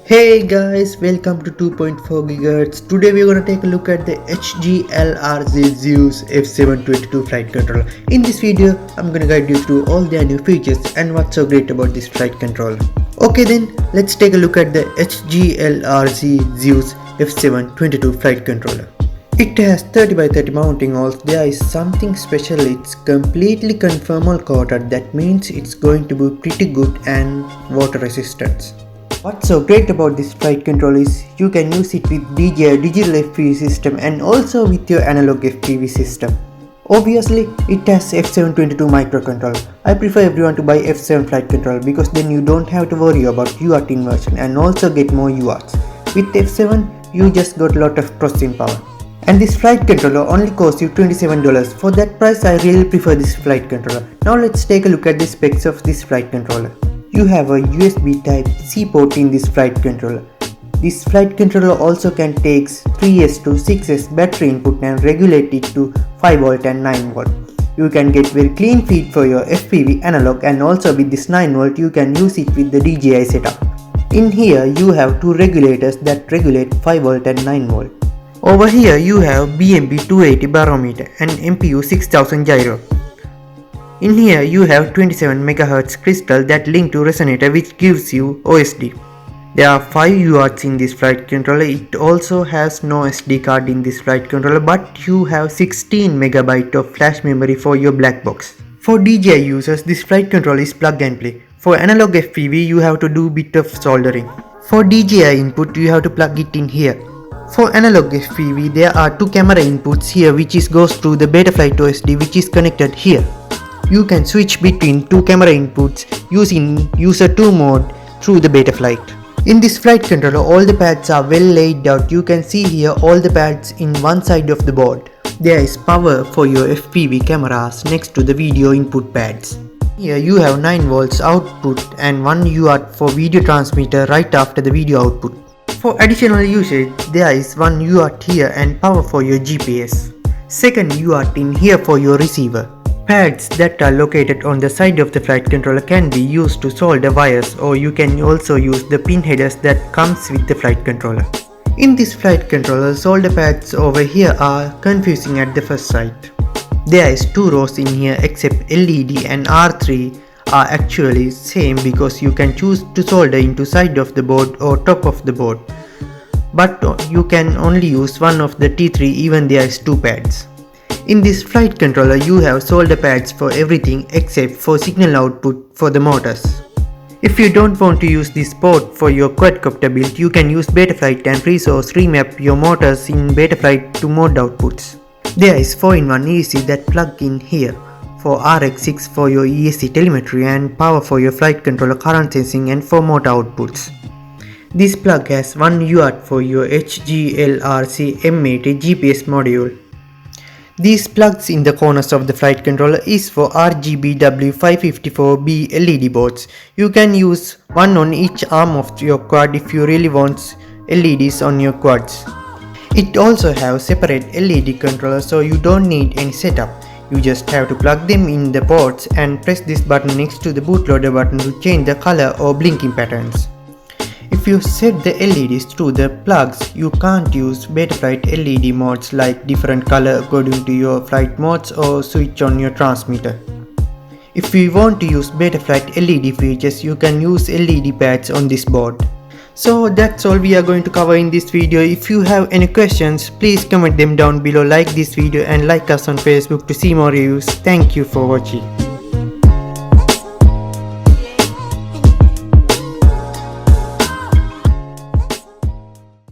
Hey guys, welcome to 2.4 GHz. Today we're gonna take a look at the HGLRC Zeus F722 flight controller. In this video, I'm gonna guide you through all their new features and what's so great about this flight controller. Okay then, let's take a look at the HGLRC Zeus F722 flight controller. It has 30 by 30 mounting holes. There is something special, it's completely conformal coated. That means it's going to be pretty good and water resistant. What's so great about this flight controller is you can use it with DJI digital FPV system and also with your analog FPV system. Obviously, it has F722 microcontroller. I prefer everyone to buy F7 flight controller because then you don't have to worry about UART inversion and also get more UARTs. With F7, you just got a lot of processing power. And this flight controller only costs you $27. For that price, I really prefer this flight controller. Now let's take a look at the specs of this flight controller. You have a USB Type-C port in this flight controller. This flight controller also can take 3S to 6S battery input and regulate it to 5V and 9V. You can get very clean feed for your FPV analog, and also with this 9V you can use it with the DJI setup. In here you have two regulators that regulate 5V and 9V. Over here you have BMP 280 barometer and MPU 6000 gyro. In here you have 27 MHz crystal that link to resonator which gives you OSD. There are 5 UARTs in this flight controller. It also has no SD card in this flight controller, but you have 16 MB of flash memory for your black box. For DJI users, this flight controller is plug and play. For analog FPV you have to do bit of soldering. For DJI input you have to plug it in here. For analog FPV there are two camera inputs here which goes through the Betaflight OSD which is connected here. You can switch between two camera inputs using user 2 mode through the Betaflight. In this flight controller all the pads are well laid out. You can see here all the pads in one side of the board. There is power for your FPV cameras next to the video input pads. Here you have 9V output and 1 UART for video transmitter right after the video output. For additional usage there is 1 UART here and power for your GPS. Second UART in here for your receiver. Pads that are located on the side of the flight controller can be used to solder wires, or you can also use the pin headers that comes with the flight controller. In this flight controller, solder pads over here are confusing at the first sight. There is 2 rows in here except LED and R3 are actually same because you can choose to solder into side of the board or top of the board. But you can only use one of the T3 even there is 2 pads. In this flight controller you have solder pads for everything except for signal output for the motors. If you don't want to use this port for your quadcopter build, you can use Betaflight and resource remap your motors in Betaflight to mode outputs. There is 4-in-1 ESC that plug in here for RX6 for your ESC telemetry and power for your flight controller current sensing and for motor outputs. This plug has 1 UART for your HGLRC M80 GPS module. These plugs in the corners of the flight controller is for RGBW554B LED boards. You can use one on each arm of your quad if you really want LEDs on your quads. It also has separate LED controllers, so you don't need any setup. You just have to plug them in the ports and press this button next to the bootloader button to change the color or blinking patterns. If you set the LEDs through the plugs, you can't use Betaflight LED modes like different color according to your flight modes or switch on your transmitter. If you want to use Betaflight LED features, you can use LED pads on this board. So that's all we are going to cover in this video. If you have any questions, please comment them down below, like this video and like us on Facebook to see more reviews. Thank you for watching.